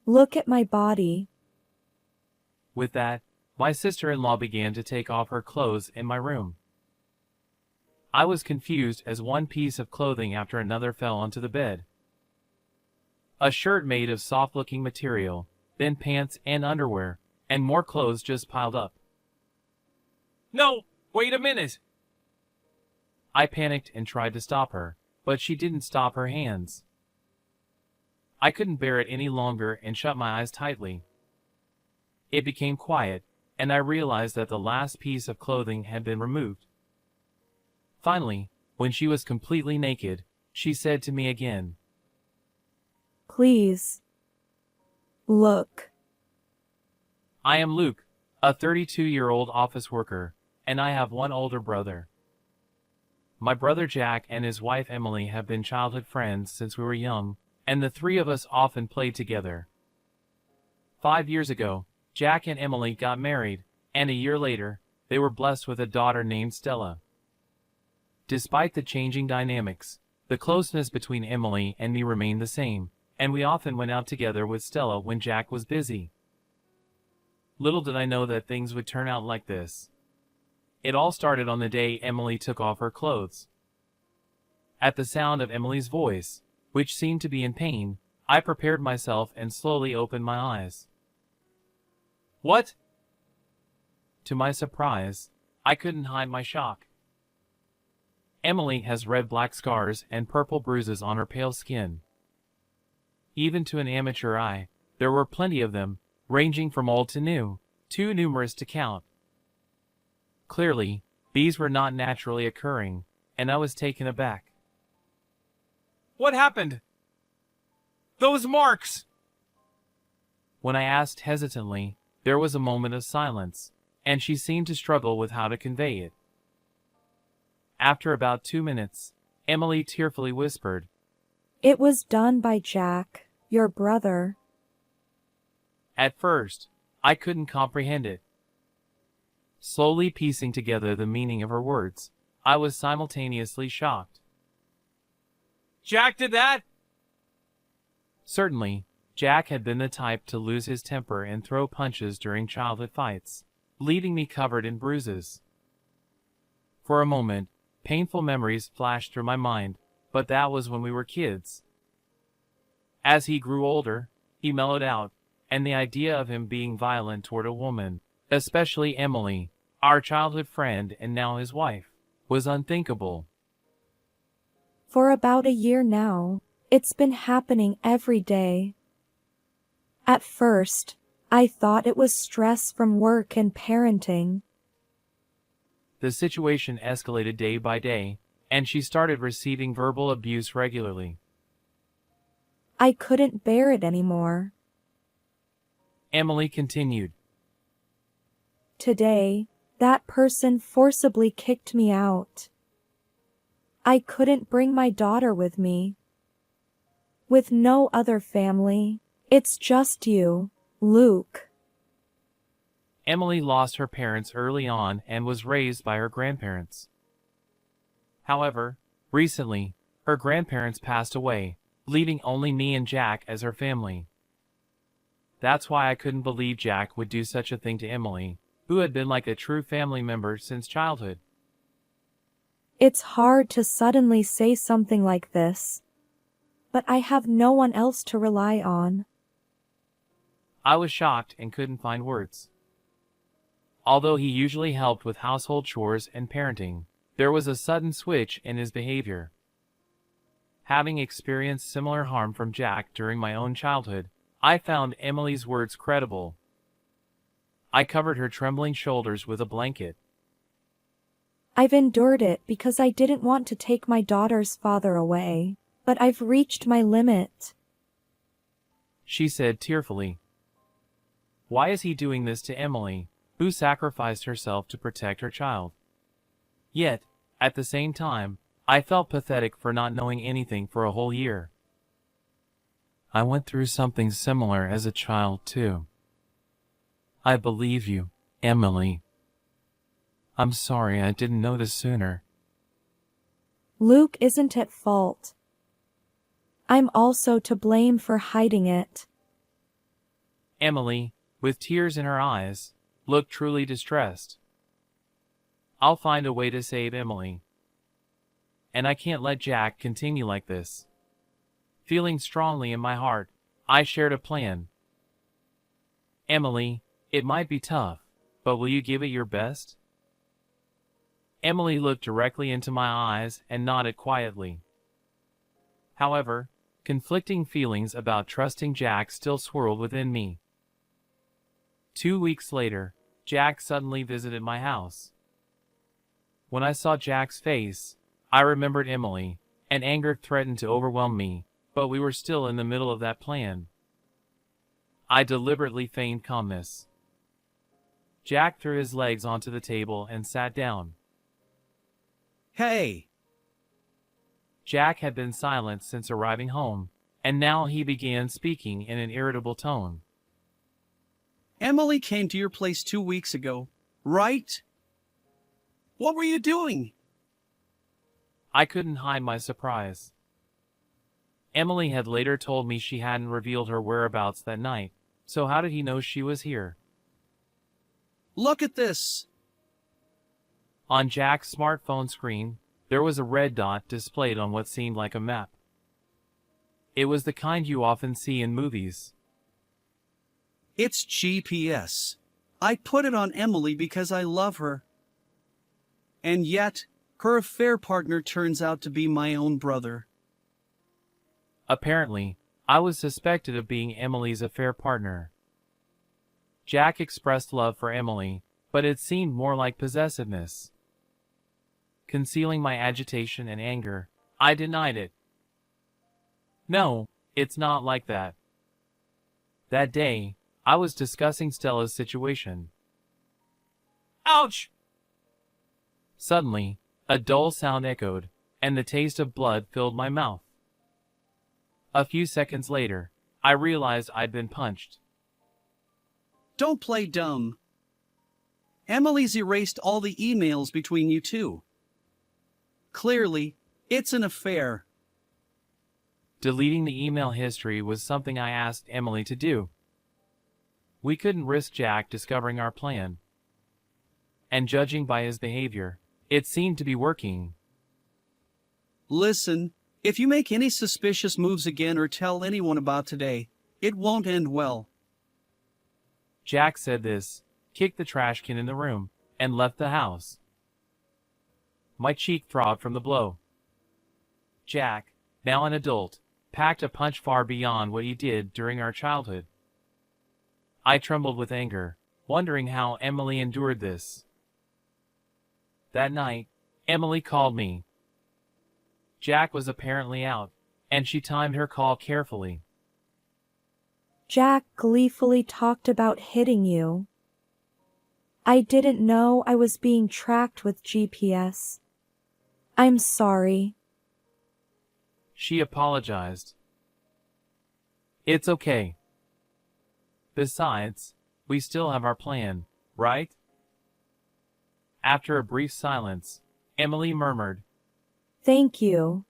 Look at my body. With that, my sister-in-law began to take off her clothes in my room. I was confused as one piece of clothing after another fell onto the bed. A shirt made of soft-looking material, then pants and underwear, and more clothes just piled up. "No, wait a minute!" I panicked and tried to stop her, but she didn't stop her hands. I couldn't bear it any longer and shut my eyes tightly. It became quiet, and I realized that the last piece of clothing had been removed. Finally, when she was completely naked, she said to me again, Please. Look. "I am Luke, a 32-year-old office worker, and I have one older brother. My brother Jack and his wife Emily have been childhood friends since we were young, and the three of us often played together. 5 years ago, Jack and Emily got married, and a year later, they were blessed with a daughter named Stella. Despite the changing dynamics, the closeness between Emily and me remained the same, and we often went out together with Stella when Jack was busy. Little did I know that things would turn out like this. It all started on the day Emily took off her clothes. At the sound of Emily's voice, which seemed to be in pain, I prepared myself and slowly opened my eyes. "What?" To my surprise, I couldn't hide my shock. Emily has red-black scars and purple bruises on her pale skin. Even to an amateur eye, there were plenty of them, ranging from old to new, too numerous to count. Clearly, these were not naturally occurring, and I was taken aback. "What happened? Those marks!" When I asked hesitantly, there was a moment of silence, and she seemed to struggle with how to convey it. After about 2 minutes, Emily tearfully whispered, It was done by Jack, your brother. At first, I couldn't comprehend it. Slowly piecing together the meaning of her words, I was simultaneously shocked. "Jack did that?" Certainly, Jack had been the type to lose his temper and throw punches during childhood fights, leaving me covered in bruises. For a moment, painful memories flashed through my mind, but that was when we were kids. As he grew older, he mellowed out, and the idea of him being violent toward a woman, especially Emily, our childhood friend and now his wife, was unthinkable. For about a year now, it's been happening every day. At first, I thought it was stress from work and parenting. The situation escalated day by day, and she started receiving verbal abuse regularly. I couldn't bear it anymore. Emily continued. Today, that person forcibly kicked me out. I couldn't bring my daughter with me. With no other family, it's just you, Luke. Emily lost her parents early on and was raised by her grandparents. However, recently, her grandparents passed away, leaving only me and Jack as her family. That's why I couldn't believe Jack would do such a thing to Emily, who had been like a true family member since childhood. It's hard to suddenly say something like this, but I have no one else to rely on. I was shocked and couldn't find words. Although he usually helped with household chores and parenting, there was a sudden switch in his behavior. Having experienced similar harm from Jack during my own childhood, I found Emily's words credible. I covered her trembling shoulders with a blanket. I've endured it because I didn't want to take my daughter's father away, but I've reached my limit. She said tearfully. Why is he doing this to Emily, who sacrificed herself to protect her child? Yet, at the same time, I felt pathetic for not knowing anything for a whole year. I went through something similar as a child, too. I believe you, Emily. I'm sorry I didn't notice sooner. Luke isn't at fault. I'm also to blame for hiding it. Emily, with tears in her eyes, looked truly distressed. I'll find a way to save Emily. And I can't let Jack continue like this. Feeling strongly in my heart, I shared a plan. Emily, it might be tough, but will you give it your best? Emily looked directly into my eyes and nodded quietly. However, conflicting feelings about trusting Jack still swirled within me. 2 weeks later, Jack suddenly visited my house. When I saw Jack's face, I remembered Emily, and anger threatened to overwhelm me, but we were still in the middle of that plan. I deliberately feigned calmness. Jack threw his legs onto the table and sat down. Hey! Jack had been silent since arriving home, and now he began speaking in an irritable tone. Emily came to your place 2 weeks ago, right? What were you doing? I couldn't hide my surprise. Emily had later told me she hadn't revealed her whereabouts that night, so how did he know she was here? Look at this! On Jack's smartphone screen, there was a red dot displayed on what seemed like a map. It was the kind you often see in movies. It's GPS. I put it on Emily because I love her. And yet, her affair partner turns out to be my own brother. Apparently, I was suspected of being Emily's affair partner. Jack expressed love for Emily, but it seemed more like possessiveness. Concealing my agitation and anger, I denied it. No, it's not like that. That day, I was discussing Stella's situation. Ouch! Suddenly, a dull sound echoed, and the taste of blood filled my mouth. A few seconds later, I realized I'd been punched. Don't play dumb. Emily's erased all the emails between you two. Clearly, it's an affair. Deleting the email history was something I asked Emily to do. We couldn't risk Jack discovering our plan. And judging by his behavior, it seemed to be working. Listen, if you make any suspicious moves again or tell anyone about today, it won't end well. Jack said this, kicked the trash can in the room, and left the house. My cheek throbbed from the blow. Jack, now an adult, packed a punch far beyond what he did during our childhood. I trembled with anger, wondering how Emily endured this. That night, Emily called me. Jack was apparently out, and she timed her call carefully. Jack gleefully talked about hitting you. I didn't know I was being tracked with GPS. I'm sorry. She apologized. It's okay. Besides, we still have our plan, right? After a brief silence, Emily murmured. Thank you.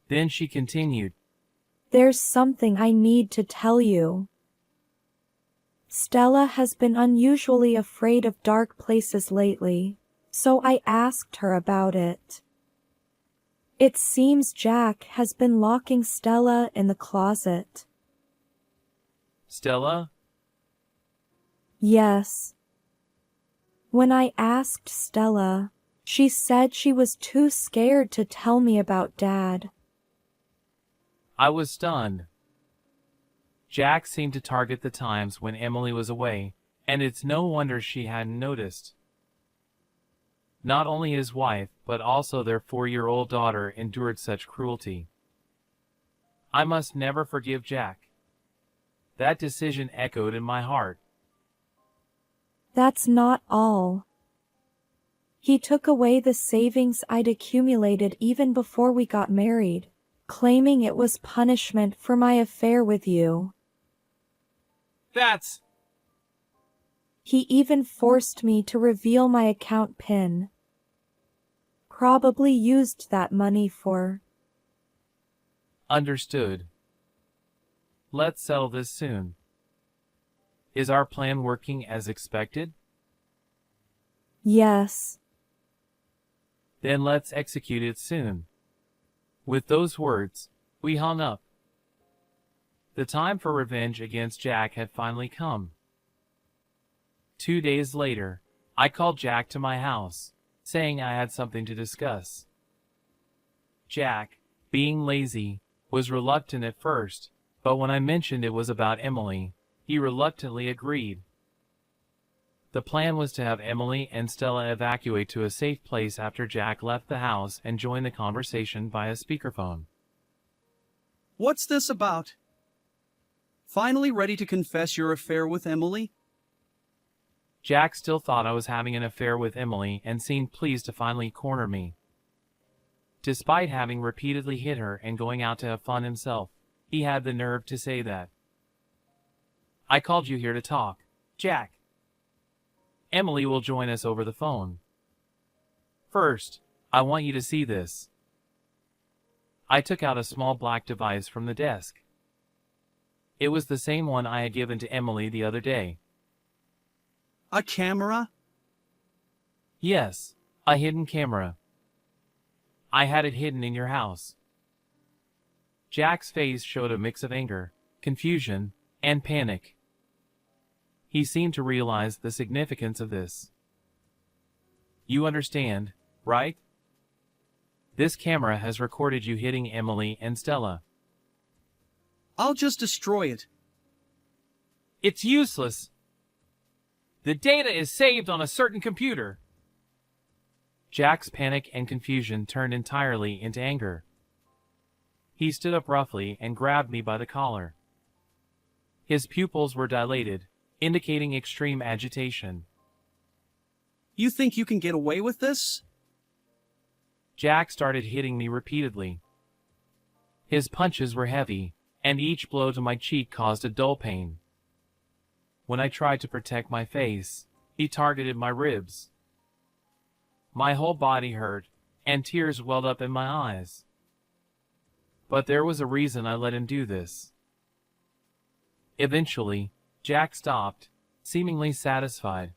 Then she continued. There's something I need to tell you. Stella has been unusually afraid of dark places lately, so I asked her about it. It seems Jack has been locking Stella in the closet. Stella? Yes. When I asked Stella, she said she was too scared to tell me about Dad. I was stunned. Jack seemed to target the times when Emily was away, and it's no wonder she hadn't noticed. Not only his wife, but also their 4-year-old daughter endured such cruelty. I must never forgive Jack. That decision echoed in my heart. That's not all. He took away the savings I'd accumulated even before we got married, claiming it was punishment for my affair with you. That's... He even forced me to reveal my account PIN. Probably used that money for... Understood. Let's settle this soon. Is our plan working as expected? Yes. Then let's execute it soon. With those words, we hung up. The time for revenge against Jack had finally come. 2 days later, I called Jack to my house, saying I had something to discuss. Jack, being lazy, was reluctant at first, but when I mentioned it was about Emily, he reluctantly agreed. The plan was to have Emily and Stella evacuate to a safe place after Jack left the house and join the conversation via speakerphone. What's this about? Finally ready to confess your affair with Emily? Jack still thought I was having an affair with Emily and seemed pleased to finally corner me. Despite having repeatedly hit her and going out to have fun himself, he had the nerve to say that. I called you here to talk, Jack. Emily will join us over the phone. First, I want you to see this. I took out a small black device from the desk. It was the same one I had given to Emily the other day. A camera? Yes, a hidden camera. I had it hidden in your house. Jack's face showed a mix of anger, confusion, and panic. He seemed to realize the significance of this. You understand, right? This camera has recorded you hitting Emily and Stella. I'll just destroy it. It's useless. The data is saved on a certain computer. Jack's panic and confusion turned entirely into anger. He stood up roughly and grabbed me by the collar. His pupils were dilated, indicating extreme agitation. You think you can get away with this? Jack started hitting me repeatedly. His punches were heavy, and each blow to my cheek caused a dull pain. When I tried to protect my face, he targeted my ribs. My whole body hurt, and tears welled up in my eyes. But there was a reason I let him do this. Eventually, Jack stopped, seemingly satisfied.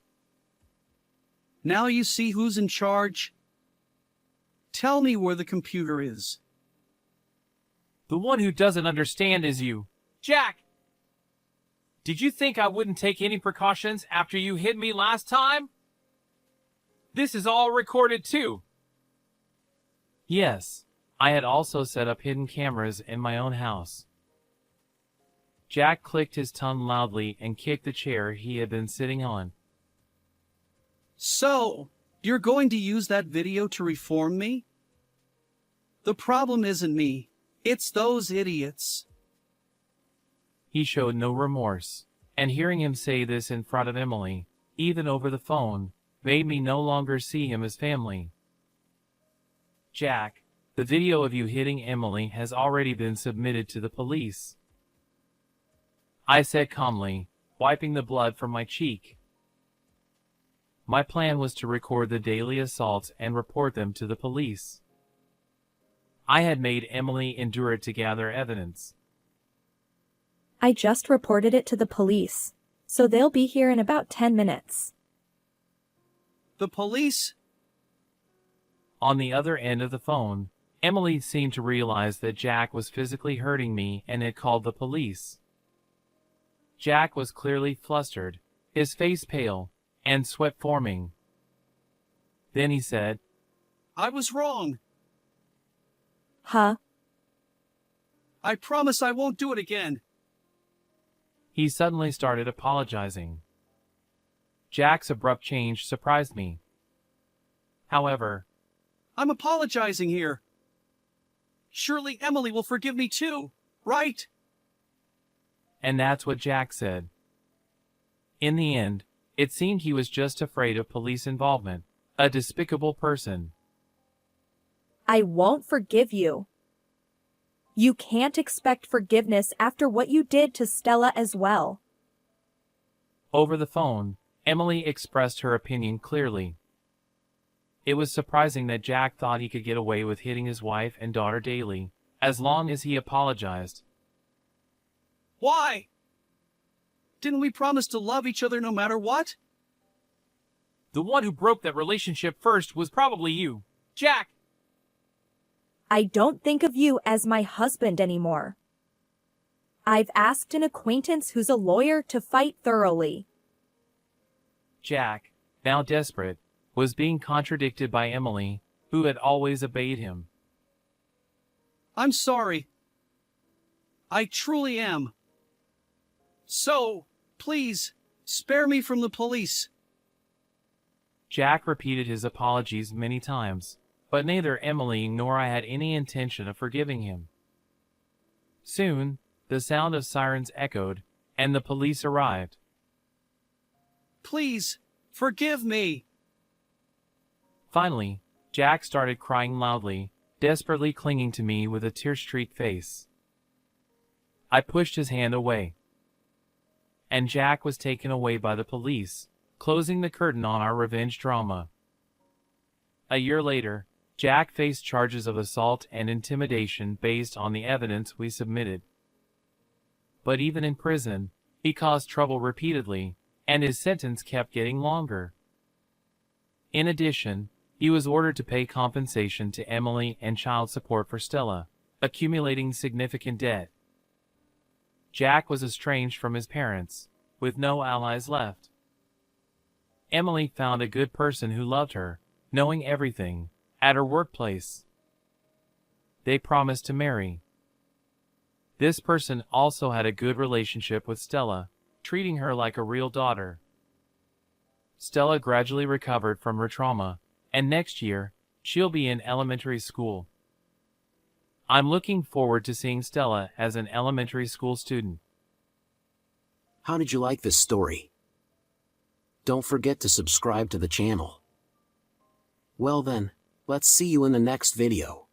Now you see who's in charge? Tell me where the computer is. The one who doesn't understand is you. Jack! Did you think I wouldn't take any precautions after you hit me last time? This is all recorded too. Yes, I had also set up hidden cameras in my own house. Jack clicked his tongue loudly and kicked the chair he had been sitting on. So, you're going to use that video to reform me? The problem isn't me, it's those idiots. He showed no remorse, and hearing him say this in front of Emily, even over the phone, made me no longer see him as family. Jack, the video of you hitting Emily has already been submitted to the police. I said calmly, wiping the blood from my cheek. My plan was to record the daily assaults and report them to the police. I had made Emily endure it to gather evidence. I just reported it to the police, so they'll be here in about 10 minutes. The police? On the other end of the phone, Emily seemed to realize that Jack was physically hurting me and had called the police. Jack was clearly flustered, his face pale, and sweat forming. Then he said, I was wrong. Huh? I promise I won't do it again. He suddenly started apologizing. Jack's abrupt change surprised me. However, I'm apologizing here. Surely Emily will forgive me too, right? and that's what Jack said. In the end, it seemed he was just afraid of police involvement, a despicable person. I won't forgive you. You can't expect forgiveness after what you did to Stella as well. Over the phone, Emily expressed her opinion clearly. It was surprising that Jack thought he could get away with hitting his wife and daughter daily, as long as he apologized. Why? Didn't we promise to love each other no matter what? The one who broke that relationship first was probably you, Jack. I don't think of you as my husband anymore. I've asked an acquaintance who's a lawyer to fight thoroughly. Jack, now desperate, was being contradicted by Emily, who had always obeyed him. I'm sorry. I truly am. So, please, spare me from the police. Jack repeated his apologies many times, but neither Emily nor I had any intention of forgiving him. Soon, the sound of sirens echoed, and the police arrived. Please, forgive me. Finally, Jack started crying loudly, desperately clinging to me with a tear-streaked face. I pushed his hand away, and Jack was taken away by the police, closing the curtain on our revenge drama. A year later, Jack faced charges of assault and intimidation based on the evidence we submitted. But even in prison, he caused trouble repeatedly, and his sentence kept getting longer. In addition, he was ordered to pay compensation to Emily and child support for Stella, accumulating significant debt. Jack was estranged from his parents, with no allies left. Emily found a good person who loved her, knowing everything, at her workplace. They promised to marry. This person also had a good relationship with Stella, treating her like a real daughter. Stella gradually recovered from her trauma, and next year, she'll be in elementary school. I'm looking forward to seeing Stella as an elementary school student. How did you like this story? Don't forget to subscribe to the channel. Well then, let's see you in the next video.